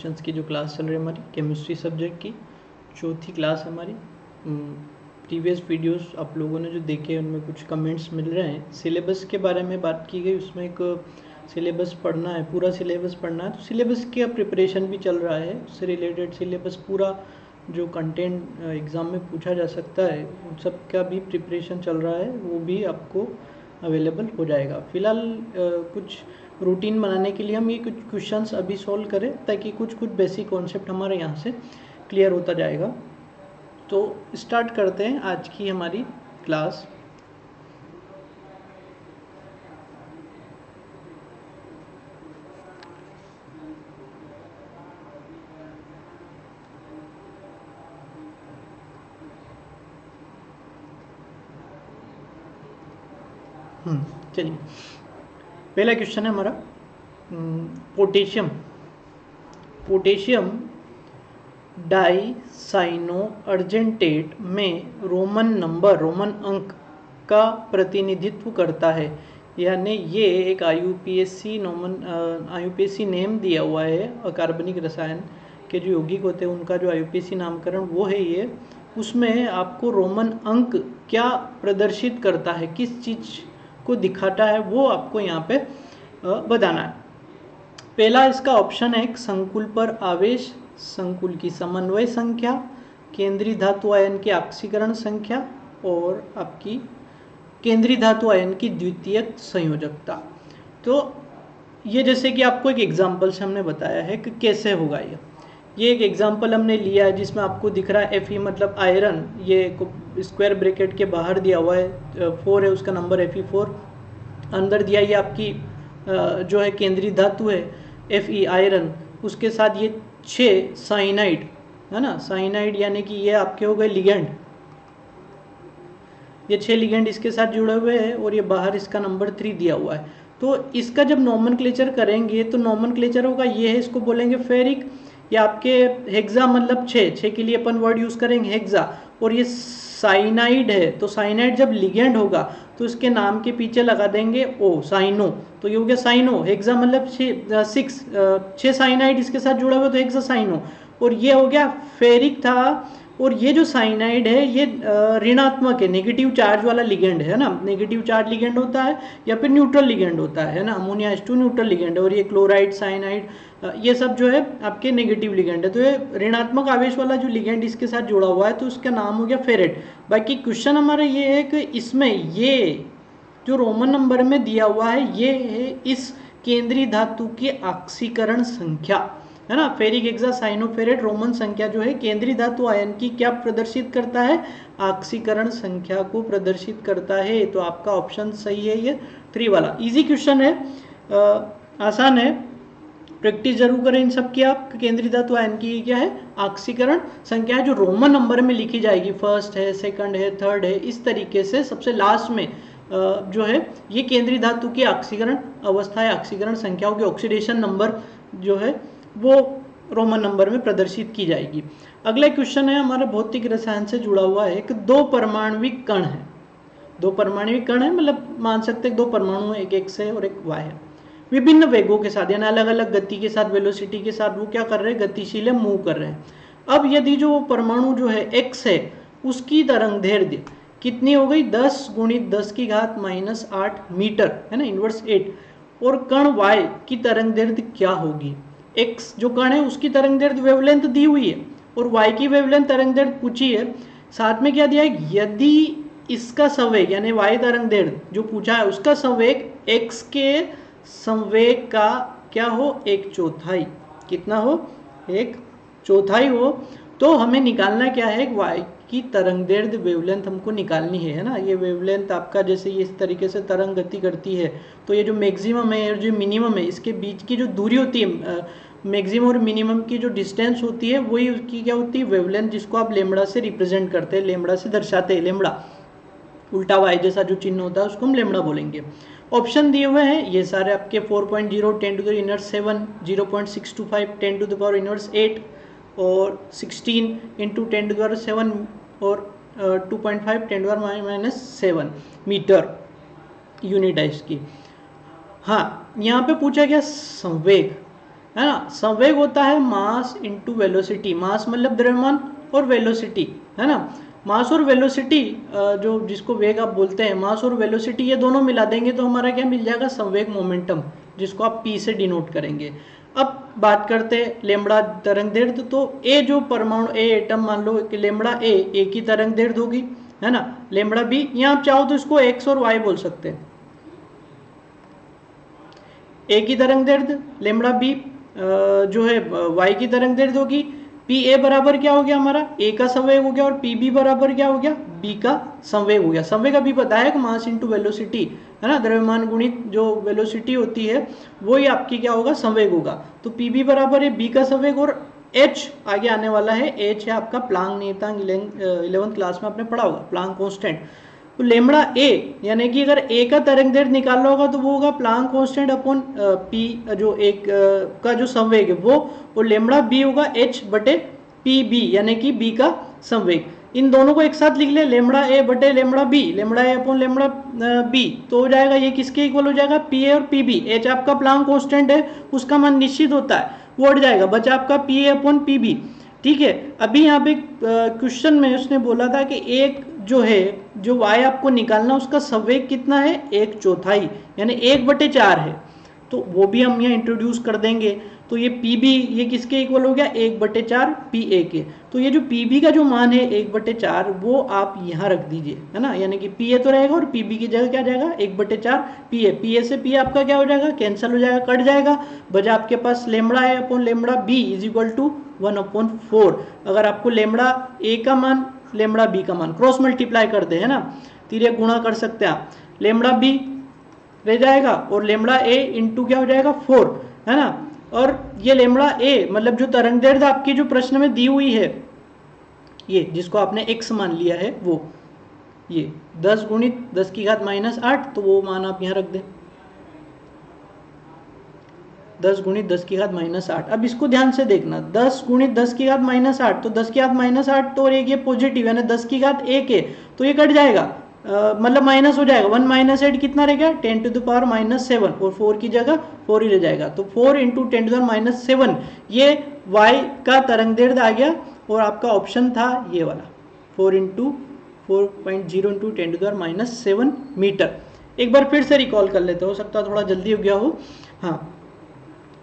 की जो क्लास चल रही है हमारी केमिस्ट्री सब्जेक्ट की चौथी क्लास है हमारी। प्रीवियस वीडियोस आप लोगों ने जो देखे उनमें कुछ कमेंट्स मिल रहे हैं। सिलेबस के बारे में बात की गई, उसमें एक सिलेबस पढ़ना है, पूरा सिलेबस पढ़ना है। तो सिलेबस का प्रिपरेशन भी चल रहा है, उससे रिलेटेड सिलेबस पूरा जो कंटेंट एग्ज़ाम में पूछा जा सकता है उन सब का भी प्रिपरेशन चल रहा है, वो भी आपको अवेलेबल हो जाएगा। फ़िलहाल कुछ रूटीन बनाने के लिए हम ये कुछ क्वेश्चंस अभी सॉल्व करें ताकि कुछ बेसिक कॉन्सेप्ट हमारे यहाँ से क्लियर होता जाएगा। तो स्टार्ट करते हैं आज की हमारी क्लास। चलिए, पहला क्वेश्चन है हमारा पोटेशियम डाइसाइनो अर्जेंटेट में रोमन अंक का प्रतिनिधित्व करता है। यानी ये एक आईयूपीएसी नेम दिया हुआ है। अकार्बनिक रसायन के जो यौगिक होते हैं उनका जो आईयूपीएसी नामकरण वो है ये। उसमें आपको रोमन अंक क्या प्रदर्शित करता है, किस चीज़ को दिखाता है, वो आपको यहाँ पे बताना है। पहला इसका ऑप्शन है संकुल पर आवेश, संकुल की समन्वय संख्या, केंद्रीय धातु आयन की ऑक्सीकरण संख्या और आपकी केंद्रीय धातु आयन की द्वितीयक संयोजकता। तो ये जैसे कि आपको एक एग्जांपल से हमने बताया है कि कैसे होगा ये एक एग्जांपल हमने लिया है जिसमें आपको दिख रहा है Fe मतलब आयरन, ये स्क्वायर ब्रैकेट के बाहर दिया हुआ है, 4 है उसका नंबर Fe4। अंदर दिया ये आपकी जो है केंद्रीय धातु है Fe आयरन, उसके साथ ये 6 साइनाइड है ना, साइनाइड यानी कि ये आपके हो गए लिगेंड, ये 6 लिगेंड इसके साथ जुड़े हुए हैं और ये बाहर इसका नंबर 3 दिया हुआ है। तो इसका जब नोमेनक्लेचर करेंगे तो नोमेनक्लेचर होगा ये है, इसको बोलेंगे फेरिक, या आपके हेक्सा मतलब 6 के लिए अपन वर्ड यूज़ करेंगे हेक्सा। और ये साइनाइड है, तो साइनाइड जब लिगेंड होगा तो इसके नाम के पीछे लगा देंगे ओ, साइनो, तो ये हो गया साइनो। हेक्सा मतलब 6 साइनाइड इसके साथ जुड़ा हुआ तो हेक्सा साइनो। और ये हो गया फेरिक था। और ये जो साइनाइड है ये ऋणात्मक है, नेगेटिव चार्ज वाला लिगेंड है ना, नेगेटिव चार्ज लिगेंड होता है या फिर न्यूट्रल लिगेंड होता है ना, अमोनिया H2 न्यूट्रल लिगेंड है। और ये क्लोराइड, साइनाइड, ये सब जो है आपके नेगेटिव लिगेंड है। तो ये ऋणात्मक आवेश वाला जो लिगेंड इसके साथ जुड़ा हुआ है तो उसका नाम हो गया फेरेट। बाकी क्वेश्चन हमारा ये है कि इसमें ये जो रोमन नंबर में दिया हुआ है ये है इस केंद्रीय धातु की ऑक्सीकरण संख्या है ना। फेरिक हेक्सा साइनोफेरेट रोमन संख्या जो है केंद्रीय धातु आयन की क्या प्रदर्शित करता है, ऑक्सीकरण संख्या को प्रदर्शित करता है। तो आपका ऑप्शन सही है ये 3 वाला। इजी क्वेश्चन है, आसान है, प्रैक्टिस जरूर करें इन सब की। आप केंद्रीय धातु आयन की क्या है, ऑक्सीकरण संख्या है जो रोमन नंबर में लिखी जाएगी, फर्स्ट है, सेकंड है, थर्ड है, इस तरीके से सबसे लास्ट में जो है ये केंद्रीय धातु की ऑक्सीकरण अवस्था है, ऑक्सीकरण संख्या होगी, ऑक्सीडेशन नंबर जो है वो रोमन नंबर में प्रदर्शित की जाएगी। अगला क्वेश्चन है हमारा भौतिक रसायन से जुड़ा हुआ है कि 2 परमाणविक कण है, 2 परमाणविक कण है, मतलब मान सकते हैं 2 परमाणु है, एक X है और एक Y है, विभिन्न वेगों के साथ यानी अलग अलग गति के साथ, वेलोसिटी के साथ वो क्या कर रहे हैं, गतिशील है, मूव कर रहे हैं। अब यदि जो परमाणु जो है X है उसकी तरंगदैर्ध्य कितनी हो गई, 10 × 10⁻⁸ मीटर है ना, इनवर्स 8। और कण Y की तरंगदैर्ध्य क्या होगी, X जो कण है उसकी तरंगदैर्ध्य वेवलेंथ दी हुई है और Y की वेवलेंथ तरंगदैर्ध्य पूछी है, साथ में क्या दिया है, यदि इसका संवेग यानी Y तरंगदैर्ध्य जो पूछा है उसका संवेग X के संवेग का क्या हो, 1/4, कितना हो, 1/4 हो। तो हमें निकालना क्या है, Y की तरंगदैर्ध्य वेवलेंथ हमको निकालनी है ना। ये वेवलेंथ आपका जैसे ये इस तरीके से तरंग गति करती है तो ये जो मैक्सिमम है और जो मिनिमम है इसके बीच की जो दूरी होती है, मैक्सिमम और मिनिमम की जो डिस्टेंस होती है वही उसकी क्या होती है, वेवलेंथ, जिसको आप लेमड़ा से रिप्रेजेंट करते हैं, लेमड़ा से दर्शाते हैं। लेमड़ा उल्टा वाई जैसा जो चिन्ह होता है उसको हम लेमड़ा बोलेंगे। ऑप्शन दिए हुए हैं ये सारे आपके 4.0 10⁻⁻⁷, 0.625 10⁻⁸ और 16 × 10⁻⁷ और 2.5 10⁻⁻⁷ मीटर यूनिट है इसकी। हाँ, यहाँ पे पूछा गया संवेग, है ना। संवेग होता है मास इंटू वेलोसिटी, मास मतलब द्रव्यमान और वेलोसिटी, है ना। मास और वेलोसिटी जो जिसको वेग आप बोलते हैं, मास और वेलोसिटी ये दोनों मिला देंगे तो हमारा क्या मिल जाएगा, संवेग मोमेंटम, जिसको आप पी से डिनोट करेंगे। अब बात करते हैं लेमड़ा तरंग दैर्ध्य। तो ए जो परमाणु, ए एटम मान लो कि लेमड़ा ए की तरंग दैर्ध्य होगी, है ना। लेमड़ा बी, यहाँ आप चाहो तो इसको एक्स और वाई बोल सकते हैं। ए की तरंग दैर्ध्य, लेमड़ा बी जो है वाई की तरंग दैर्ध्य होगी। पी ए बराबर क्या हो गया हमारा, ए का संवेग हो गया, और पी बी बराबर क्या हो गया, बी का संवेग हो गया। संवेग अभी बताया कि मास इंटू वेलोसिटी, है ना, द्रव्यमान गुणित जो वेलोसिटी होती है वो ही आपकी क्या होगा, संवेग होगा। तो पी बी बराबर है बी का संवेग, और एच आगे आने वाला है, एच है आपका प्लांक नियतांक, 11th क्लास में आपने पढ़ा होगा, प्लांक कांस्टेंट। तो लेमड़ा ए यानी कि अगर ए का तरंग दैर्ध्य निकालना होगा तो वो होगा प्लांक कांस्टेंट अपॉन पी जो एक का जो संवेग है वो, और लेमड़ा बी होगा एच बटे पी बी यानी कि बी का संवेग। इन दोनों को एक साथ लिख ले, लेमड़ा ए बटे lambda B, lambda A upon lambda B, तो हो जाएगा ये किसके इक्वल हो जाएगा, पी ए और पी बी। एच आपका प्लांक कांस्टेंट है, उसका मान निश्चित होता है, वो हट जाएगा, बचा आपका P A upon P B. ठीक है, अभी यहाँ पे क्वेश्चन में उसने बोला था कि एक जो है जो y आपको निकालना उसका संवेग कितना है, 1/4 यानी 1/4 है। तो वो भी हम यहाँ इंट्रोड्यूस कर देंगे। तो ये Pb ये किसके इक्वल हो गया, 1/4 Pa के। तो ये जो Pb का जो मान है 1/4 वो आप यहाँ रख दीजिए, है ना, यानी कि Pa तो रहेगा और Pb की जगह क्या जाएगा, 1/4 Pa। Pa से P आपका क्या हो जाएगा, कैंसिल हो जाएगा, कट जाएगा, बचा आपके पास लेमड़ा है upon lambda B is equal to 1/4। अगर आपको लेमड़ा ए का मान लेमड़ा बी का मान क्रॉस मल्टीप्लाई कर दे, है ना, तिर्यक गुणा कर सकते हैं आप, लेमड़ा बी रह जाएगा और लेमड़ा ए इंटू क्या हो जाएगा 4, है ना। और ये लेमड़ा ए मतलब जो तरंग दैर्ध्य आपकी जो प्रश्न में दी हुई है, ये जिसको आपने x मान लिया है वो, ये 10 गुणित 10 की घात -8, तो वो मान आप यहाँ रख दें, 10 गुणित 10 की घात -8। अब इसको ध्यान से देखना, 10 गुणित 10 की घात -8, तो 10 की घात -8 तो, और एक ये पॉजिटिव यानी 10 की घात 1 है, तो ये कट जाएगा, मतलब माइनस हो जाएगा, 1 - 8 कितना रह गया, 10⁻⁻7, और 4 की जगह 4 ही रह जाएगा। तो 4 × 10⁻7 ये y का तरंग दैर्ध्य आ गया, और आपका ऑप्शन था ये वाला 4 × 4.0 × 10⁻7 मीटर। एक बार फिर से रिकॉल कर लेते, हो सकता है थोड़ा जल्दी हो गया हो। हाँ,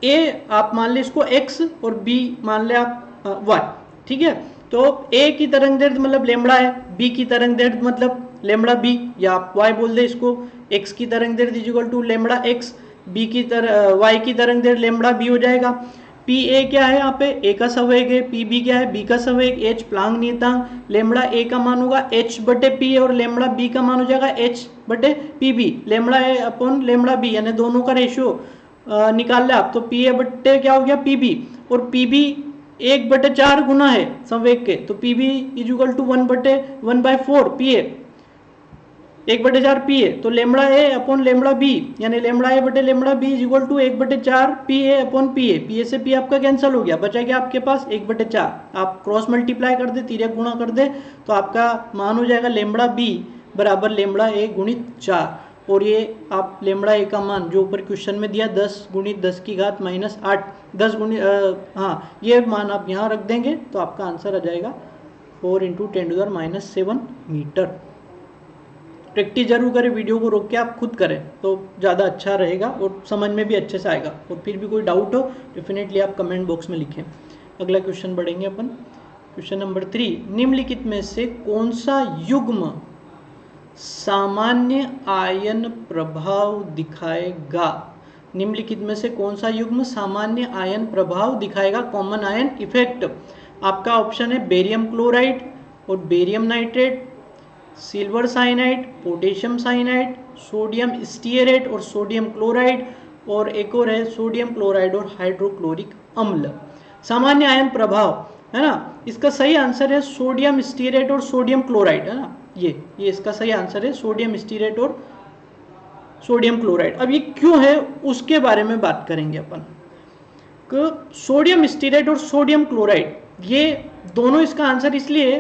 ए आप मान ले इसको x और b मान ले आप y, ठीक है। तो a की तरंग दैर्ध्य मतलब लेमड़ा है, b की तरंग दैर्ध्य मतलब लेमड़ा b, या आप y बोल दे इसको, x की तरंग दैर्ध्य is equal to lambda x, b की y की तरंग दैर्ध्य लेमड़ा b हो जाएगा। पी ए क्या है यहाँ पे, a का संवेग है, पी बी क्या है, b का संवेग, h प्लांक नियतांक, लेमड़ा a का मान होगा h बटे p और लेमड़ा b का मान हो जाएगा h बटे P B, lambda a upon lambda b यानी दोनों का रेशियो निकाल ले आप, तो पी ए बटे क्या हो गया पी बी, और पी बी 1/4 गुना है संवेग के, तो P B is equal to 1/4 P A, 1/4 P A, तो lambda A upon lambda B यानी लेमड़ा ए बटे lambda B is equal to 1/4 P A upon P A. P A से पी आपका कैंसिल हो गया, बचा क्या आपके पास 1/4, आप क्रॉस मल्टीप्लाई कर दे, तिर्यक गुणा कर दे, तो आपका मान हो जाएगा लेमड़ा बी बराबर लेमड़ा ए गुणित 4, और ये आप लेमड़ा ए का मान जो ऊपर क्वेश्चन में दिया 10 गुणित 10 की घात -8, 10 गुणित हाँ ये मान आप यहाँ रख देंगे, तो आपका आंसर आ जाएगा 4 × 10⁻7 मीटर। प्रैक्टिस जरूर करें, वीडियो को रोक के आप खुद करें तो ज़्यादा अच्छा रहेगा और समझ में भी अच्छे से आएगा। और फिर भी कोई डाउट हो डेफिनेटली आप कमेंट बॉक्स में लिखें। अगला क्वेश्चन बढ़ेंगे अपन, क्वेश्चन नंबर 3, निम्नलिखित में से कौन सा युग्म सामान्य आयन प्रभाव दिखाएगा, निम्नलिखित में से कौन सा युग्म सामान्य आयन प्रभाव दिखाएगा, कॉमन आयन इफेक्ट। आपका ऑप्शन है बेरियम क्लोराइड और barium nitrate, silver cyanide, potassium cyanide, sodium stearate और सोडियम क्लोराइड, और एक और है सोडियम क्लोराइड और हाइड्रोक्लोरिक अम्ल। सामान्य आयन प्रभाव, है ना, इसका सही आंसर है सोडियम स्टीयरेट और सोडियम क्लोराइड, है ना, ये इसका सही आंसर है सोडियम स्टीयरेट और सोडियम क्लोराइड। अब ये क्यों है उसके बारे में बात करेंगे अपन। सोडियम स्टीयरेट और सोडियम क्लोराइड ये दोनों इसका आंसर इसलिए है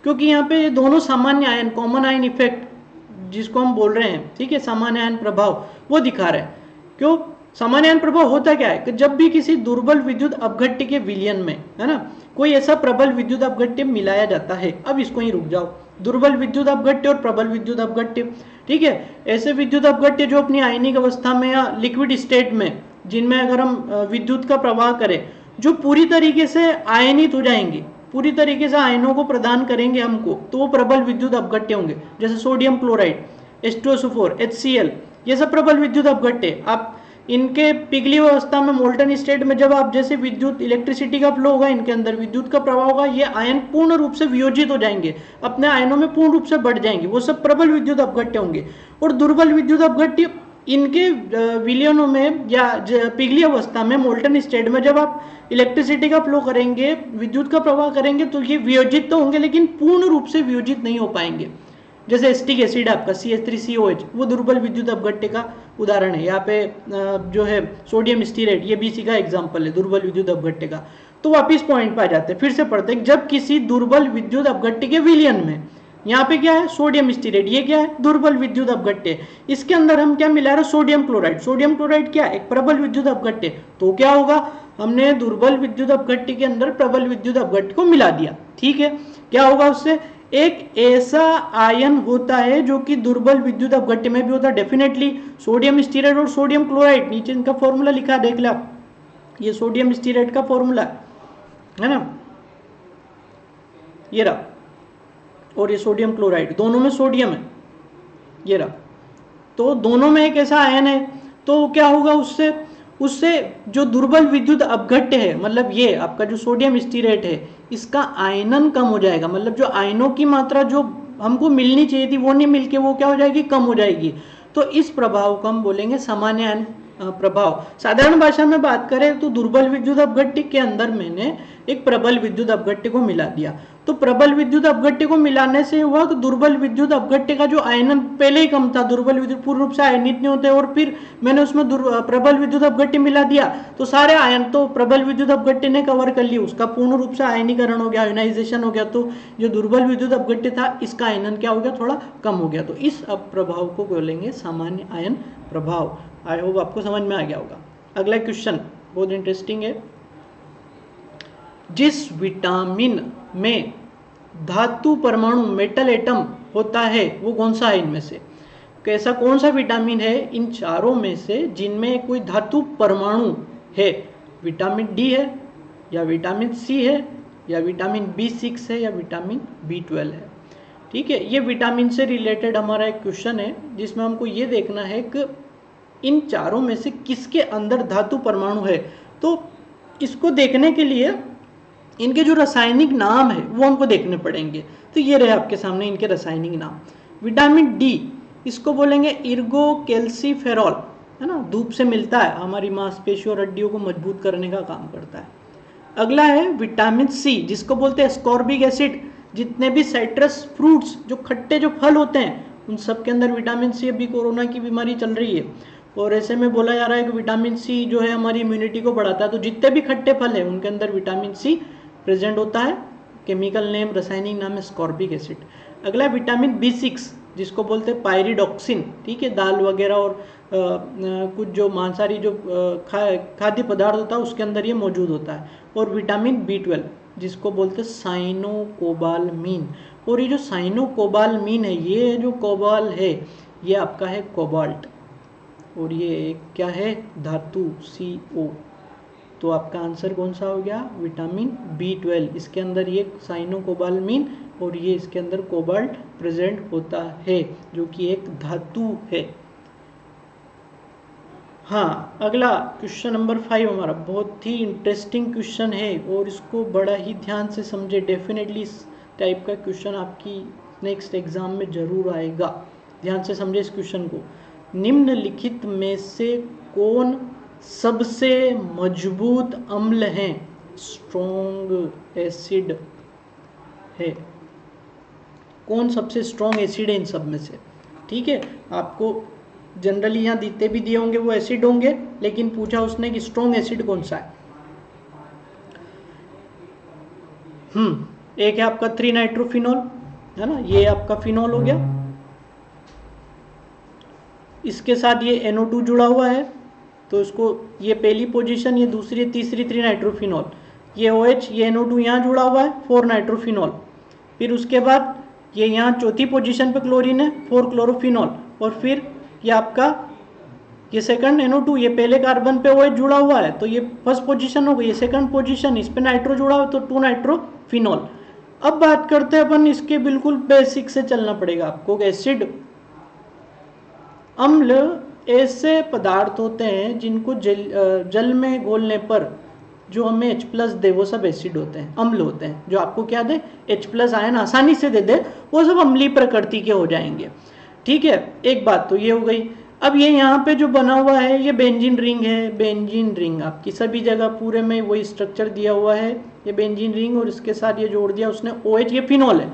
क्योंकि यहाँ पे ये दोनों सामान्य आयन, कॉमन आयन इफेक्ट जिसको हम बोल रहे हैं, ठीक है, सामान्य आयन प्रभाव वो दिखा रहे हैं। क्यों, सामान्य आयन प्रभाव होता क्या है कि जब भी किसी दुर्बल विद्युत अपघट्य के विलयन में, है ना, कोई ऐसा प्रबल विद्युत अपघट्य मिलाया जाता है, अब इसको ही रुक जाओ, दुर्बल विद्युत अपघट्य और प्रबल विद्युत अपघट्य, ठीक है, ऐसे विद्युत अपघट्य जो अपनी आयनिक अवस्था में या लिक्विड स्टेट में, जिनमें अगर हम विद्युत का प्रवाह करें, जो पूरी तरीके से आयनित हो जाएंगे, पूरी तरीके से आयनों को प्रदान करेंगे हमको, तो वो प्रबल विद्युत अपघट्य होंगे। जैसे सोडियम क्लोराइड, H2SO4, HCl, ये सब प्रबल विद्युत अपघट्य। आप इनके पिघली अवस्था में, मोल्टन स्टेट में, जब आप जैसे विद्युत इलेक्ट्रिसिटी का फ्लो होगा, इनके अंदर विद्युत का प्रवाह होगा, ये आयन पूर्ण रूप से वियोजित हो जाएंगे, अपने आयनों में पूर्ण रूप से बढ़ जाएंगे, वो सब प्रबल विद्युत अपघट्य होंगे। और दुर्बल विद्युत अपघट्य इनके विलयनों में या पिघली अवस्था में, मोल्टन स्टेट में, जब आप इलेक्ट्रिसिटी का फ्लो करेंगे, विद्युत का प्रवाह करेंगे, तो ये वियोजित तो होंगे लेकिन पूर्ण रूप से वियोजित नहीं हो पाएंगे। जैसे एसिटिक एसिड आपका CH3COH, वो दुर्बल विद्युत अपघट्य का उदाहरण है। यहाँ पे जो है सोडियम स्टीरेट, ये भी इसी का एग्जाम्पल है दुर्बल विद्युत अपघट्य का। तो वापिस पॉइंट पे आ जाते हैं, फिर से पढ़ते हैं। जब किसी दुर्बल विद्युत अपघट्य के विलयन में, यहाँ पे क्या है, सोडियम स्टीरेट, ये क्या है, दुर्बल विद्युत अपघट्य, इसके अंदर हम क्या मिला रहे हैं, सोडियम क्लोराइड। सोडियम क्लोराइड क्या है, एक प्रबल विद्युत अपघट्य। तो क्या होगा, हमने दुर्बल विद्युत अपघट्य के अंदर प्रबल विद्युत अपघट्य को मिला दिया, ठीक है। क्या होगा उससे, एक ऐसा आयन होता है जो कि दुर्बल विद्युत अपघट्य में भी होता है डेफिनेटली, सोडियम स्टीरेट और सोडियम क्लोराइड। नीचे इनका फॉर्मूला लिखा, देख लो, ये सोडियम स्टीरेट का फॉर्मूला है ना, ये रहा, और ये सोडियम क्लोराइड, दोनों में सोडियम है, ये रहा। तो दोनों में एक ऐसा आयन है, तो क्या होगा उससे जो दुर्बल विद्युत अपघट्य है, मतलब ये आपका जो सोडियम स्टीरेट है, इसका आयनन कम हो जाएगा, मतलब जो आयनों की मात्रा जो हमको मिलनी चाहिए थी वो नहीं मिलके वो क्या हो जाएगी, कम हो जाएगी। तो इस प्रभाव को हम बोलेंगे सामान्य आयन प्रभाव। साधारण भाषा में बात करें तो दुर्बल विद्युत अपघट्य के अंदर मैंने एक प्रबल विद्युत अपघट्य को मिला दिया। तो प्रबल विद्युत अपघट्य को मिलाने से हुआ कि दुर्बल विद्युत अपघट्य का जो आयनन पहले ही कम था, दुर्बल विद्युत पूर्ण रूप से आयनित नहीं होते, और फिर मैंने उसमें प्रबल विद्युत अपघट्य मिला दिया, तो सारे आयन तो प्रबल विद्युत अपघट्य ने कवर कर लिया, उसका पूर्ण रूप से आयनीकरण हो गया, आयोनाइजेशन हो गया। तो जो दुर्बल विद्युत अपघट्य था, इसका आयनन क्या हो गया, थोड़ा कम हो गया। तो इस प्रभाव को बोलेंगे सामान्य आयन प्रभाव। आई होप आपको समझ में आ गया होगा। अगला क्वेश्चन बहुत इंटरेस्टिंग है। जिस विटामिन में धातु परमाणु, मेटल एटम होता है, वो कौन सा है इनमें से, कैसा कौन सा विटामिन है इन चारों में से जिनमें कोई धातु परमाणु है? विटामिन डी है, या विटामिन सी है, या विटामिन B6 है, या विटामिन B12 है। ठीक है, ये विटामिन से रिलेटेड हमारा एक क्वेश्चन है जिसमें हमको ये देखना है कि इन चारों में से किसके अंदर धातु परमाणु है। तो इसको देखने के लिए इनके जो रासायनिक नाम है वो हमको देखने पड़ेंगे। तो ये रहे आपके सामने इनके रासायनिक नाम। विटामिन डी, इसको बोलेंगे इर्गोकैल्सीफेरॉल, है ना, धूप से मिलता है, हमारी मांसपेशियों और हड्डियों को मजबूत करने का काम करता है। अगला है विटामिन सी, जिसको बोलते हैं स्कॉर्बिक एसिड। जितने भी साइट्रस फ्रूट्स, जो खट्टे जो फल होते हैं, उन सब के अंदर विटामिन सी, अभी कोरोना की बीमारी चल रही है और ऐसे में बोला जा रहा है कि विटामिन सी जो है हमारी इम्यूनिटी को बढ़ाता है। तो जितने भी खट्टे फल हैं उनके अंदर विटामिन सी प्रेजेंट होता है। केमिकल नेम, रासायनिक नाम है स्कॉर्बिक एसिड। अगला विटामिन B6, जिसको बोलते हैं पायरिडॉक्सिन। ठीक है, दाल वगैरह और कुछ जो मांसाहारी जो खाद्य पदार्थ होता है उसके अंदर ये मौजूद होता है। और विटामिन B12, जिसको बोलते हैं साइनोकोबालमीन। और ये जो साइनोकोबालमीन है, ये जो कोबाल है, ये आपका है कोबाल्ट, और ये क्या है, धातु CO। तो आपका आंसर कौन सा हो गया, विटामिन B12। इसके अंदर ये साइनोकोबालमीन और ये इसके अंदर कोबाल्ट प्रेजेंट होता है, जो कि एक धातु है। हाँ, अगला क्वेश्चन नंबर 5 हमारा बहुत ही इंटरेस्टिंग क्वेश्चन है और इसको बड़ा ही ध्यान से समझे। डेफिनेटली इस टाइप का क्वेश्चन आपकी नेक्स्ट एग्जाम में जरूर आएगा। ध्यान से समझे इस क्वेश्चन को। निम्नलिखित में से कौन सबसे मजबूत अम्ल है, स्ट्रॉन्ग एसिड है? कौन सबसे स्ट्रॉन्ग एसिड है इन सब में से? ठीक है, आपको जनरली यहाँ देते भी दिए होंगे वो एसिड होंगे, लेकिन पूछा उसने कि स्ट्रॉन्ग एसिड कौन सा है। एक है आपका 3-नाइट्रोफिनॉल, है ना, ये आपका फिनॉल हो गया। इसके साथ ये NO2 जुड़ा हुआ है, तो इसको ये पहली पोजीशन, ये दूसरी, तीसरी 3 नाइट्रोफिनॉल, ये OH, ये NO2 यहाँ जुड़ा हुआ है 4 नाइट्रोफिनॉल। फिर उसके बाद ये यहाँ चौथी पोजीशन पे क्लोरीन है 4 क्लोरोफिनॉल, और फिर ये आपका ये सेकंड NO2, ये पहले कार्बन पे OH जुड़ा हुआ है तो ये फर्स्ट पोजीशन हो गई, ये सेकंड पोजीशन, इस पे नाइट्रो जुड़ा हुआ तो 2 नाइट्रोफिनॉल। अब बात करते हैं अपन इसके बिल्कुल बेसिक से चलना पड़ेगा आपको। एसिड, अम्ल ऐसे पदार्थ होते हैं जिनको जल में घोलने पर जो हमें H+ दे वो सब एसिड होते हैं, अम्ल होते हैं। जो आपको क्या दे, H+ आयन आसानी से दे दे वो सब अम्लीय प्रकृति के हो जाएंगे। ठीक है, एक बात तो ये हो गई। अब ये यहाँ पे जो बना हुआ है ये बेंजीन रिंग है। बेंजीन रिंग आपकी सभी जगह पूरे में वही स्ट्रक्चर दिया हुआ है, ये बेंजीन रिंग, और इसके साथ ये जोड़ दिया उसने OH, ये फिनॉल है।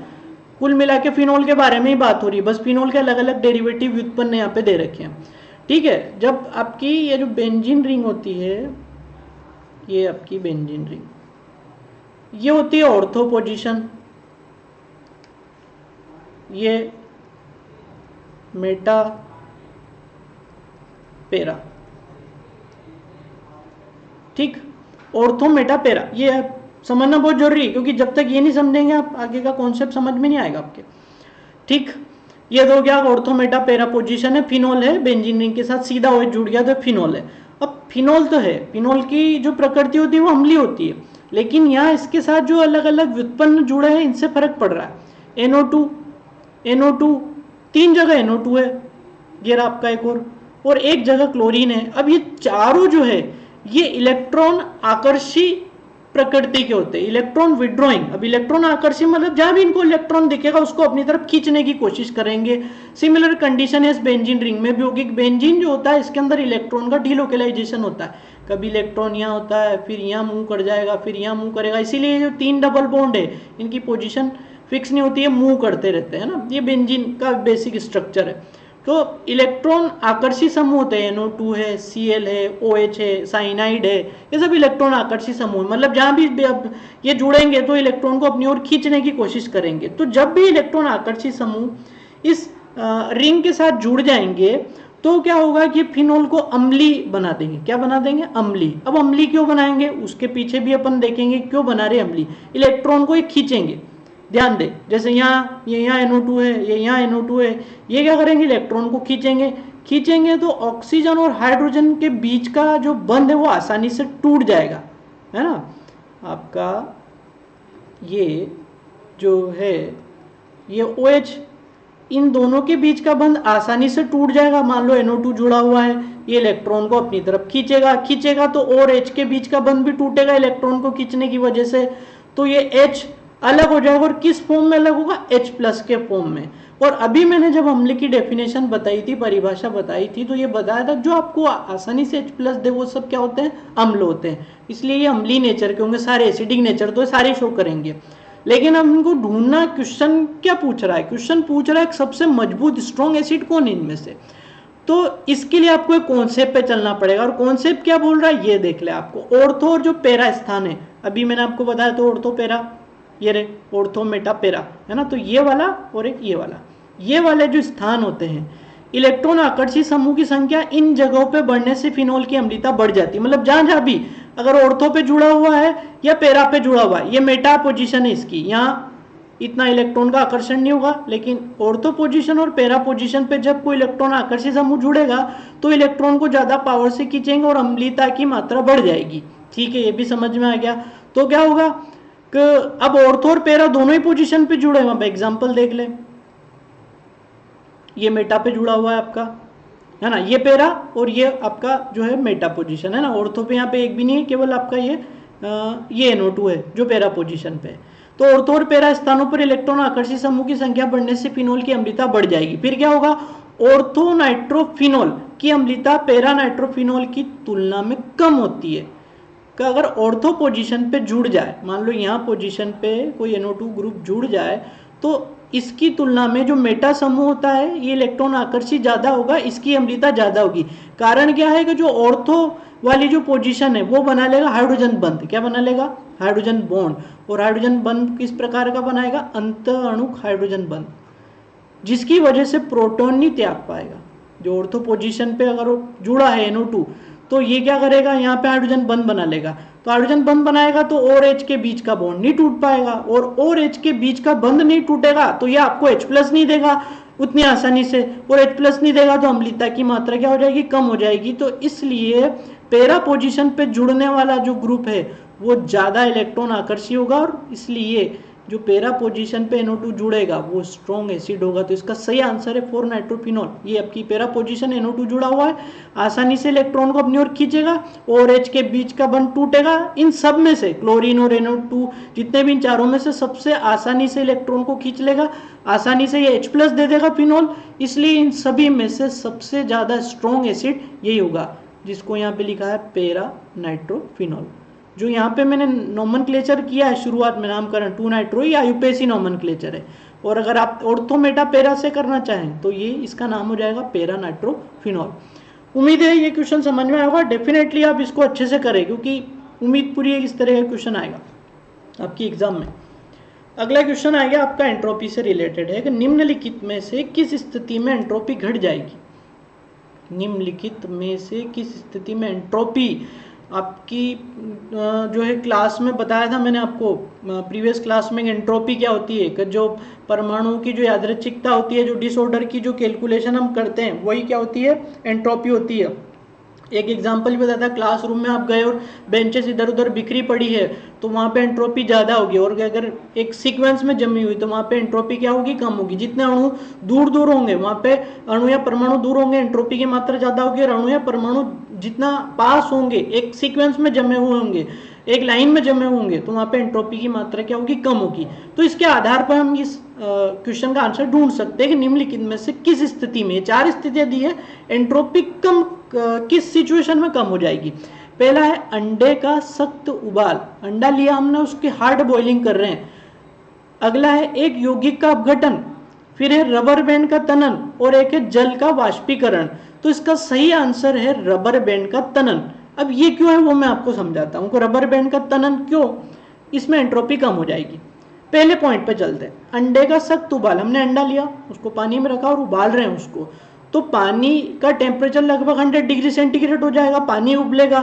कुल मिला के फिनॉल के बारे में ही बात हो रही है, बस फिनॉल के अलग अलग डेरिवेटिव व्युत्पन्न यहाँ पे दे रखे हैं। ठीक है, जब आपकी ये जो बेंजीन रिंग होती है, ये आपकी बेंजीन रिंग, ये होती है ऑर्थो पोजीशन, ये मेटा पेरा। ठीक, ऑर्थो मेटा पेरा ये समझना बहुत जरूरी है, क्योंकि जब तक ये नहीं समझेंगे आप आगे का कॉन्सेप्ट समझ में नहीं आएगा आपके। ठीक, ये दो क्या ऑर्थो मेटा पेरा पोजीशन है, फिनॉल है, बेंजीन रिंग के साथ सीधा OH जुड़ गया तो फिनॉल है। अब फिनॉल तो है, फिनॉल की जो प्रकृति होती है वो अम्लीय होती है, लेकिन यहाँ इसके साथ जो अलग अलग व्युत्पन्न जुड़े हैं इनसे फर्क पड़ रहा है। NO2 3 जगह NO2 है, ये रहा आपका एक और एक जगह क्लोरीन है। अब ये चारों जो है ये इलेक्ट्रॉन आकर्षी प्रकृति के होते हैं, इलेक्ट्रॉन विड्रॉइंग। अब इलेक्ट्रॉन आकर्षी मतलब जहां भी इनको इलेक्ट्रॉन दिखेगा उसको अपनी तरफ खींचने की कोशिश करेंगे। सिमिलर कंडीशन है इस बेंजीन रिंग में भी होगी। बेंजीन जो होता है इसके अंदर इलेक्ट्रॉन का डीलोकेलाइजेशन होता है, कभी इलेक्ट्रॉन यहाँ होता है, फिर यहाँ मूव कर जाएगा, फिर यहाँ मूव करेगा। इसीलिए जो 3 डबल बॉन्ड है इनकी पोजीशन फिक्स नहीं होती है, मूव करते रहते हैं ना। ये बेंजीन का बेसिक स्ट्रक्चर है। तो इलेक्ट्रॉन आकर्षी समूह होते हैं, NO2 है, Cl है, OH है, साइनाइड है, ये सब इलेक्ट्रॉन आकर्षी समूह, मतलब जहां भी ये जुड़ेंगे तो इलेक्ट्रॉन को अपनी ओर खींचने की कोशिश करेंगे। तो जब भी इलेक्ट्रॉन आकर्षी समूह इस रिंग के साथ जुड़ जाएंगे तो क्या होगा कि फिनॉल को अम्ली बना देंगे। क्या बना देंगे? अम्ली। अब अम्ली क्यों बनाएंगे उसके पीछे भी अपन देखेंगे क्यों बना रहे अम्ली। इलेक्ट्रॉन को ये खींचेंगे, ध्यान दे, जैसे यहाँ ये यहाँ NO2 है, ये यहाँ NO2 है, ये क्या करेंगे इलेक्ट्रॉन को खींचेंगे तो ऑक्सीजन और हाइड्रोजन के बीच का जो बंध है वो आसानी से टूट जाएगा, है ना। आपका ये जो है ये OH, इन दोनों के बीच का बंध आसानी से टूट जाएगा। मान लो NO2 जुड़ा हुआ है, ये इलेक्ट्रॉन को अपनी तरफ खींचेगा तो और H के बीच का बंध भी टूटेगा इलेक्ट्रॉन को खींचने की वजह से, तो ये H अलग हो जाएगा। और किस फॉर्म में अलग होगा? H+ के फॉर्म में। और अभी मैंने जब अम्ल की डेफिनेशन बताई थी, परिभाषा बताई थी, तो ये बताया था जो आपको आसानी से H+ दे वो सब क्या होते हैं? अम्ल होते हैं। इसलिए ये अम्लीय नेचर के होंगे, सारे एसिडिक नेचर तो सारे शो करेंगे। लेकिन अब इनको ढूंढना, क्वेश्चन क्या पूछ रहा है? क्वेश्चन पूछ रहा है एक सबसे मजबूत स्ट्रॉन्ग एसिड कौन है इनमें से। तो इसके लिए आपको एक कॉन्सेप्ट पे चलना पड़ेगा, और कॉन्सेप्ट क्या बोल रहा है ये देख ले। आपको ऑर्थो और जो पेरा स्थान है, अभी मैंने आपको बताया तो ऑर्थो पेरा, ये रे ऑर्थो मेटा पेरा, है ना। तो ये वाला और एक ये वाले जो स्थान होते हैं, इलेक्ट्रॉन आकर्षी समूह की संख्या इन जगहों पे बढ़ने से फिनॉल की अम्लता बढ़ जाती है। मतलब जहां भी अगर ऑर्थो पे जुड़ा हुआ है या पेरा पे जुड़ा हुआ है, ये मेटा पोजीशन है इसकी, यहाँ इतना इलेक्ट्रॉन का आकर्षण नहीं होगा। लेकिन ऑर्थो पोजीशन और पेरा पोजीशन पे जब कोई इलेक्ट्रॉन आकर्षी समूह जुड़ेगा तो इलेक्ट्रॉन को ज्यादा पावर से खींचेंगे और अम्लता की मात्रा बढ़ जाएगी। ठीक है, ये भी समझ में आ गया। तो क्या होगा कि अब ऑर्थो और पेरा दोनों ही पोजीशन पे जुड़े हैं। एग्जाम्पल देख ले, ये मेटा पे जुड़ा हुआ है आपका, है ना, ये पेरा, और ये आपका जो है मेटा पोजीशन, है ना। ऑर्थो पे यहाँ पे एक भी नहीं है, केवल आपका ये NO2 है जो पेरा पोजीशन पे है। तो ऑर्थो और पेरा स्थानों पर इलेक्ट्रॉन आकर्षी समूह की संख्या बढ़ने से फिनॉल की अम्लता बढ़ जाएगी। फिर क्या होगा? ऑर्थो नाइट्रोफिनॉल की अम्लता पेरा नाइट्रोफिनॉल की तुलना में कम होती है। कि अगर ऑर्थो पोजीशन पे जुड़ जाए, मान लो यहाँ पोजीशन पे कोई NO2 ग्रुप जुड़ जाए, तो इसकी तुलना में जो मेटा समूह होता है ये इलेक्ट्रॉन आकर्षी ज्यादा होगा, इसकी अम्लता ज्यादा होगी। कारण क्या है कि जो ऑर्थो वाली जो पोजीशन है वो बना लेगा हाइड्रोजन बंध। क्या बना लेगा? Hydrogen bond. और हाइड्रोजन बंध किस प्रकार का बनाएगा? अंत अणुक हाइड्रोजन बंध, जिसकी वजह से प्रोटॉन नहीं त्याग पाएगा। जो ऑर्थो पोजीशन पे अगर जुड़ा है NO2, तो ये क्या करेगा, यहाँ पे हाइड्रोजन बंद बना लेगा। तो हाइड्रोजन बंद बनाएगा तो और H के बीच का बॉन्ड नहीं टूट पाएगा, और H के बीच का बंध नहीं टूटेगा तो ये आपको H+ नहीं देगा उतनी आसानी से, और H+ नहीं देगा तो अम्लता की मात्रा क्या हो जाएगी, कम हो जाएगी। तो इसलिए पैरा पोजीशन पे जुड़ने वाला जो ग्रुप है वो ज़्यादा इलेक्ट्रॉन आकर्षी होगा, और इसलिए जो पैरा पोजीशन पे NO2 जुड़ेगा वो स्ट्रॉन्ग एसिड होगा। तो इसका सही आंसर है 4 नाइट्रोफिनॉल। ये आपकी पैरा पोजीशन NO2 जुड़ा हुआ है, आसानी से इलेक्ट्रॉन को अपनी ओर खींचेगा और H के बीच का बंध टूटेगा। इन सब में से क्लोरीन और NO2 जितने भी इन चारों में से सबसे आसानी से इलेक्ट्रॉन को खींच लेगा, आसानी से ये H+ दे देगा फिनॉल, इसलिए इन सभी में से सबसे ज़्यादा स्ट्रॉन्ग एसिड यही होगा, जिसको यहाँ पे लिखा है पैरा नाइट्रोफिनॉल। जो यहाँ पे मैंने नोमेनक्लेचर किया है शुरुआत में, नामकरण 2 नाइट्रो, या यूपीएससी नोमेनक्लेचर है, और अगर आप ऑर्थो मेटा पैरा से करना चाहें तो ये इसका नाम हो जाएगा पैरा नाइट्रोफिनॉल। उम्मीद है ये क्वेश्चन समझ में आएगा, डेफिनेटली आप इसको अच्छे से करें क्योंकि उम्मीद पूरी है इस तरह का क्वेश्चन आएगा आपकी एग्जाम में। अगला क्वेश्चन आएगा आपका एंट्रोपी से रिलेटेड है कि निम्नलिखित में से किस स्थिति में एंट्रोपी घट जाएगी। निम्नलिखित में से किस स्थिति में एंट्रोपी आपकी जो है क्लास में बताया था मैंने आपको प्रीवियस क्लास में, एंट्रोपी क्या होती है कि जो परमाणुओं की जो यादृच्छिकता होती है, जो डिसऑर्डर की जो कैलकुलेशन हम करते हैं वही क्या होती है, एंट्रोपी होती है। एक एग्जांपल भी बताया था, क्लासरूम में आप गए और बेंचेस इधर उधर बिखरी पड़ी है तो वहाँ पे एंट्रोपी ज़्यादा होगी, और अगर एक सीक्वेंस में जमी हुई तो वहाँ पे एंट्रोपी क्या होगी, कम होगी। जितने अणु दूर दूर होंगे वहाँ पे अणु या परमाणु दूर होंगे एंट्रोपी की मात्रा ज़्यादा होगी, और अणु या परमाणु जितना पास होंगे, एक सीक्वेंस में जमे हुए होंगे, एक लाइन में जमे होंगे, तो वहाँ पे एंट्रोपी की मात्रा क्या होगी, कम होगी। तो इसके आधार पर हम इस क्वेश्चन का आंसर ढूंढ सकते हैं कि निम्नलिखित में से किस स्थिति में, 4 स्थितियां दी है, एंट्रोपी कम किस सिचुएशन में कम हो जाएगी। पहला है अंडे का सख्त उबाल, अंडा लिया हमने, उसकी हार्ड बॉइलिंग कर रहे हैं। अगला है एक यौगिक का अपघटन, फिर है रबर बैंड का तनन, और एक है जल का वाष्पीकरण। तो इसका सही आंसर है रबर बैंड का तनन। अब ये क्यों है वो मैं आपको समझाता हूँ। रबर बैंड का तनन क्यों, इसमें एंट्रोपी कम हो जाएगी। पहले पॉइंट पे चलते हैं, अंडे का सख्त उबाल, हमने अंडा लिया, उसको पानी में रखा और उबाल रहे हैं उसको, तो पानी का टेम्परेचर लगभग 100 डिग्री सेंटीग्रेड हो जाएगा, पानी उबलेगा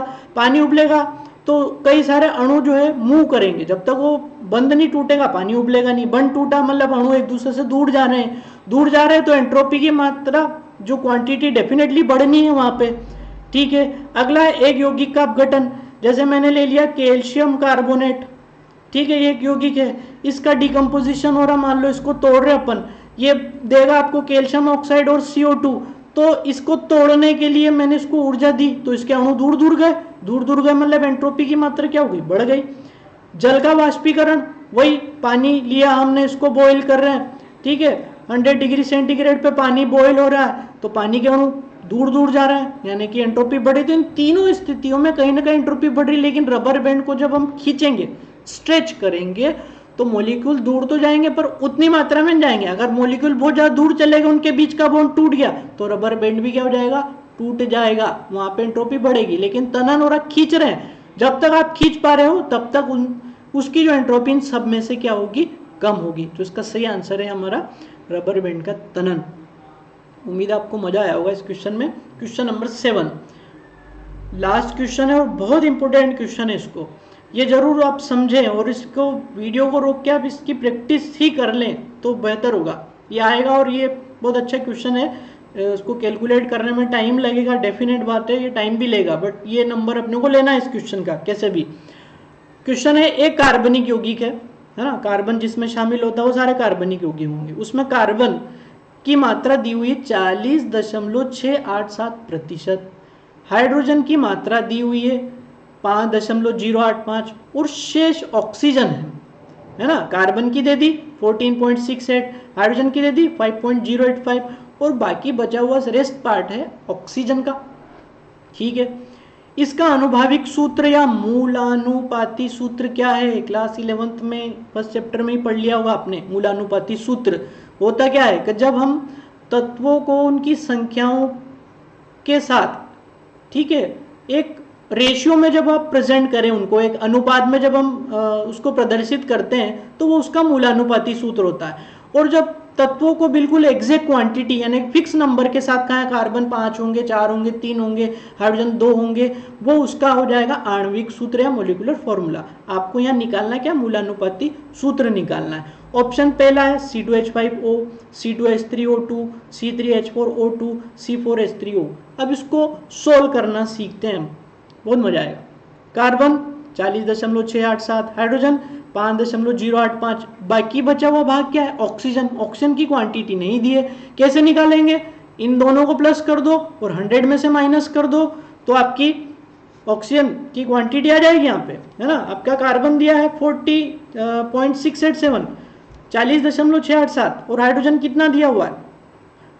तो कई सारे अणु जो है मूव करेंगे, जब तक वो बंद नहीं टूटेगा पानी उबलेगा नहीं। बंद टूटा मतलब अणु एक दूसरे से दूर जा रहे हैं तो एंट्रोपी की मात्रा जो क्वांटिटी डेफिनेटली बढ़नी है वहां पे, ठीक है। अगला है एक यौगिक का अपघटन, जैसे मैंने ले लिया कैल्शियम कार्बोनेट, ठीक है, ये एक यौगिक है, इसका डिकम्पोजिशन हो रहा, मान लो इसको तोड़ रहे अपन, ये देगा आपको कैल्शियम ऑक्साइड और CO2। तो इसको तोड़ने के लिए मैंने इसको ऊर्जा दी तो इसके अणु दूर दूर गए मतलब एंट्रोपी की मात्रा क्या हो गई, बढ़ गई। जल का वाष्पीकरण, वही पानी लिया हमने, इसको बॉईल कर रहे हैं, ठीक है, 100 डिग्री सेंटीग्रेड पे पानी बॉईल हो रहा है तो पानी के अणु दूर जा रहे हैं, यानी कि एंट्रोपी बढ़ी। तो इन तीनों स्थितियों में कहीं ना कहीं एंट्रोपी बढ़ रही, लेकिन रबर बैंड को जब हम खींचेंगे, स्ट्रेच करेंगे तो मॉलिक्यूल दूर तो जाएंगे पर उतनी मात्रा में जाएंगे। अगर मॉलिक्यूल बहुत ज्यादा दूर चलेगा, उनके बीच का बॉन्ड टूट गया तो रबर बैंड भी क्या हो जाएगा, टूट जाएगा, वहां पे एंट्रोपी बढ़ेगी। लेकिन तनन और खींच रहे हैं, जब तक आप खींच पा रहे हो तब तक उसकी जो एंट्रोपी इन सब में से क्या होगी, कम होगी। तो इसका सही आंसर है हमारा रबर बैंड का तनन। उम्मीद आपको मजा आया होगा इस क्वेश्चन में। क्वेश्चन नंबर 7 लास्ट क्वेश्चन है और बहुत इंपॉर्टेंट क्वेश्चन है, इसको ये जरूर आप समझें और इसको वीडियो को रोक के आप इसकी प्रैक्टिस ही कर लें तो बेहतर होगा। ये आएगा और ये बहुत अच्छा क्वेश्चन है, इसको कैलकुलेट करने में टाइम लगेगा, डेफिनेट बात है, ये टाइम भी लेगा, बट ये नंबर अपने को लेना है इस क्वेश्चन का कैसे भी। क्वेश्चन है एक कार्बनिक यौगिक है ना, कार्बन जिसमें शामिल होता है वो सारे कार्बनिक यौगिक होंगे, उसमें कार्बन की मात्रा दी हुई 40.687%, हाइड्रोजन की मात्रा दी हुई है 5.085 और शेष ऑक्सीजन है ना। कार्बन की दे दी 14.68, हाइड्रोजन की दे दी 5.085 और बाकी बचा हुआ रेस्ट पार्ट है ऑक्सीजन का, ठीक है। इसका अनुभाविक सूत्र या मूलानुपाती सूत्र क्या है, क्लास 11th में फर्स्ट चैप्टर में ही पढ़ लिया होगा आपने। मूलानुपाती सूत्र होता क्या है कि जब हम तत्वों को उनकी संख्याओं के साथ, ठीक है, एक रेशियो में जब आप प्रेजेंट करें उनको, एक अनुपात में जब हम उसको प्रदर्शित करते हैं तो वो उसका मूलानुपाती सूत्र होता है। और जब तत्वों को बिल्कुल एग्जैक्ट क्वांटिटी यानी फिक्स नंबर के साथ कहा कार्बन 5 होंगे, 4 होंगे, 3 होंगे, हाइड्रोजन 2 होंगे, वो उसका हो जाएगा आणविक सूत्र या मोलिकुलर फॉर्मूला। आपको यहाँ निकालना क्या, मूलानुपाती सूत्र निकालना है। ऑप्शन पहला है C2H5O, C2H3O2, C3H4O2, C4H3O। अब इसको सोल्व करना सीखते हैं हम, बहुत मजा आएगा। कार्बन 40.687, हाइड्रोजन 5.085, बाकी बचा हुआ भाग क्या है, ऑक्सीजन। ऑक्सीजन की क्वांटिटी नहीं दी है, कैसे निकालेंगे, इन दोनों को प्लस कर दो और 100 में से माइनस कर दो तो आपकी ऑक्सीजन की क्वांटिटी आ जाएगी यहाँ पे, है ना। आपका कार्बन दिया है 40.687, 40.687, और हाइड्रोजन कितना दिया हुआ है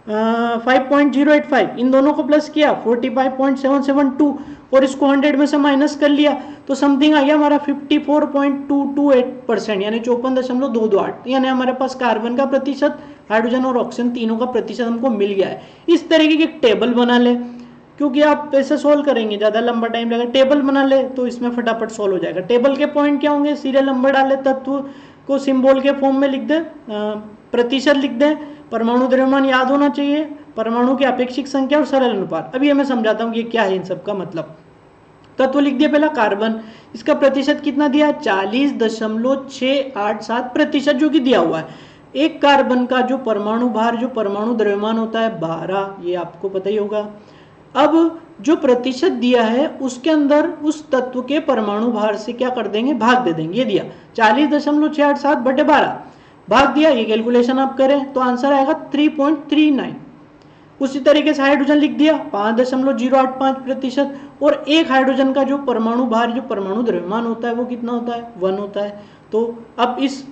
5.085, इन दोनों को प्लस किया 45.772 और इसको 100 में से माइनस कर लिया तो समथिंग आ गया हमारा 54.228%, यानी 54.228, यानी हमारे पास कार्बन का प्रतिशत, हाइड्रोजन और ऑक्सीजन तीनों का प्रतिशत हमको मिल गया है। इस तरीके की एक टेबल बना ले, क्योंकि आप ऐसे सोल्व करेंगे ज़्यादा लंबा टाइम लगेगा, टेबल बना ले तो इसमें फटाफट सोल्व हो जाएगा। टेबल के पॉइंट क्या होंगे, सीरियल नंबर डाले, तत्व को सिंबल के फॉर्म में लिख दे, प्रतिशत लिख दे, परमाणु द्रव्यमान याद होना चाहिए, परमाणु की अपेक्षिक संख्या और सरल अनुपात। अभी मैं समझाता हूँ कि क्या है इन सब का मतलब। तत्व लिख दिया पहला कार्बन, इसका प्रतिशत कितना दिया, 40.687 प्रतिशत जो कि दिया हुआ है। एक कार्बन का जो परमाणु भार, जो परमाणु द्रव्यमान होता है 12, ये आपको पता ही होगा। अब जो प्रतिशत दिया है उसके अंदर उस तत्व के परमाणु भार से क्या कर देंगे, भाग दे देंगे। ये दिया 40.687/12 भाग दिया, ये कैलकुलेशन आप करें तो आंसर आएगा 3.39। उसी तरीके से हाइड्रोजन लिख दिया 5.085 प्रतिशत, और एक हाइड्रोजन का जो परमाणु भार, जो परमाणु द्रव्यमान होता है वो कितना होता है, 1 होता है। तो अब इस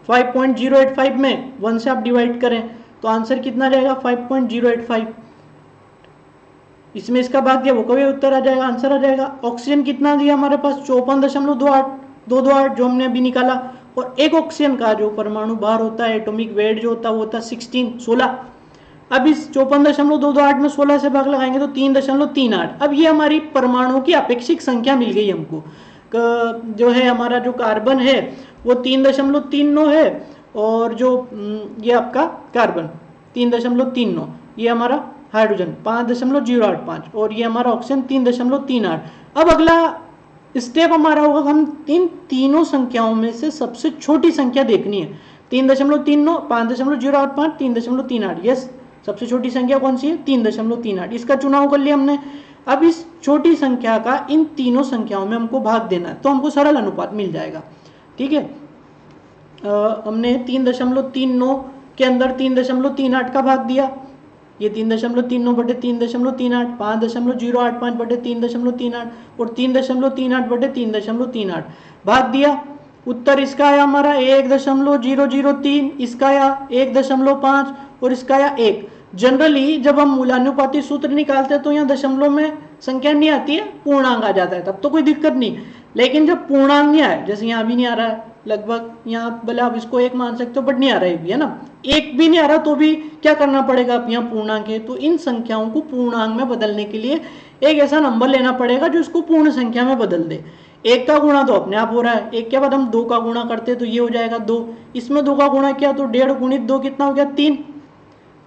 5.085 में 1 से आप डिवाइड करें तो आंसर कितना जाएगा 5.085, इसमें इसका भाग दिया वो कभी उत्तर आ जाएगा, आंसर आ जाएगा। ऑक्सीजन कितना दिया हमारे पास 54.228 जो हमने अभी निकाला, और एक ऑक्सीजन का जो परमाणु भार होता है, एटॉमिक वेट जो होता है वो होता है 16। अब इस 54.228 में 16 से भाग लगाएंगे तो 3.38। अब ये हमारी परमाणु की अपेक्षिक संख्या मिल गई हमको, जो है हमारा जो कार्बन है वो 3.39 है, और जो ये आपका कार्बन 3.39, ये हमारा हाइड्रोजन 5.085, और ये हमारा ऑक्सीजन 3.38। अब अगला स्टेप हमारा होगा, हम इन तीनों संख्याओं में से सबसे छोटी संख्या देखनी है। 3.39, 5.085, 3.38, यस, सबसे छोटी संख्या कौन सी है 3.38, इसका चुनाव कर लिया हमने। अब इस छोटी संख्या का इन तीनों संख्याओं में हमको भाग देना है तो हमको सरल अनुपात मिल जाएगा, ठीक है। हमने 3.39 के अंदर 3.38 का भाग दिया, ये 3.39/3.38, 5.085/3.38 और 3.38/3.38 भाग दिया। उत्तर इसका आया हमारा 1.003, इसका आया 1.5 और इसका आया 1। जनरली जब हम मूलानुपाती सूत्र निकालते हैं तो यहाँ दशमलव में संख्या नहीं आती है, पूर्णांक आ जाता है, तब तो कोई दिक्कत नहीं। लेकिन जब पूर्णांक नहीं आए, जैसे यहाँ भी नहीं आ रहा है, लगभग यहाँ भले आप इसको 1 मान सकते हो बट नहीं आ रहा है, ना, 1 भी नहीं आ रहा तो भी क्या करना पड़ेगा, आप यहाँ पूर्णांक है तो इन संख्याओं को पूर्णांक में बदलने के लिए एक ऐसा नंबर लेना पड़ेगा जो इसको पूर्ण संख्या में बदल दे। 1 का गुणा तो अपने आप हो रहा है, 1 के बाद हम 2 का गुणा करते तो ये हो जाएगा 2, इसमें 2 का गुणा किया तो 1.5 गुणित 2 कितना हो गया 3,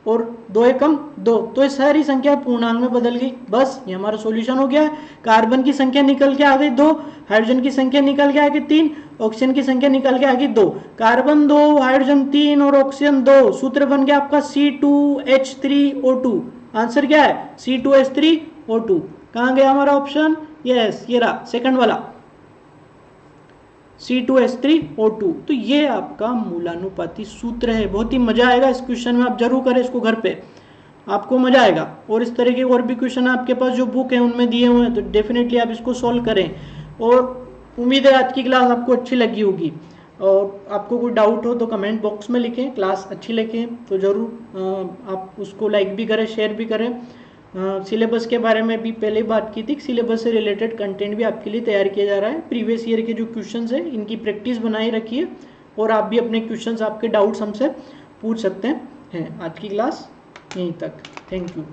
और 2 एकम 2, तो ये सारी संख्या पूर्णांक में बदल गई। बस ये हमारा सॉल्यूशन हो गया है। कार्बन की संख्या निकल के आ गई 2, हाइड्रोजन की संख्या निकल के आ गई 3, ऑक्सीजन की संख्या निकल के आ गई 2। कार्बन 2, हाइड्रोजन 3 और ऑक्सीजन 2, सूत्र बन गया आपका C2H3O2। आंसर क्या है C2H3O2। कहाँ गया हमारा ऑप्शन, यस ये रहा सेकंड वाला C2H3O2। तो ये आपका मूलानुपाती सूत्र है। बहुत ही मजा आएगा इस क्वेश्चन में, आप जरूर करें इसको घर पे, आपको मजा आएगा। और इस तरह के और भी क्वेश्चन आपके पास जो बुक है उनमें दिए हुए हैं तो डेफिनेटली आप इसको सॉल्व करें। और उम्मीद है आज की क्लास आपको अच्छी लगी होगी, और आपको कोई डाउट हो तो कमेंट बॉक्स में लिखें। क्लास अच्छी लगे तो ज़रूर आप उसको लाइक भी करें, शेयर भी करें। सिलेबस के बारे में भी पहले बात की थी, सिलेबस से रिलेटेड कंटेंट भी आपके लिए तैयार किया जा रहा है। प्रीवियस ईयर के जो क्वेश्चंस हैं इनकी प्रैक्टिस बनाए रखिए, और आप भी अपने क्वेश्चंस, आपके डाउट्स हमसे पूछ सकते हैं। आज की क्लास यहीं तक, थैंक यू।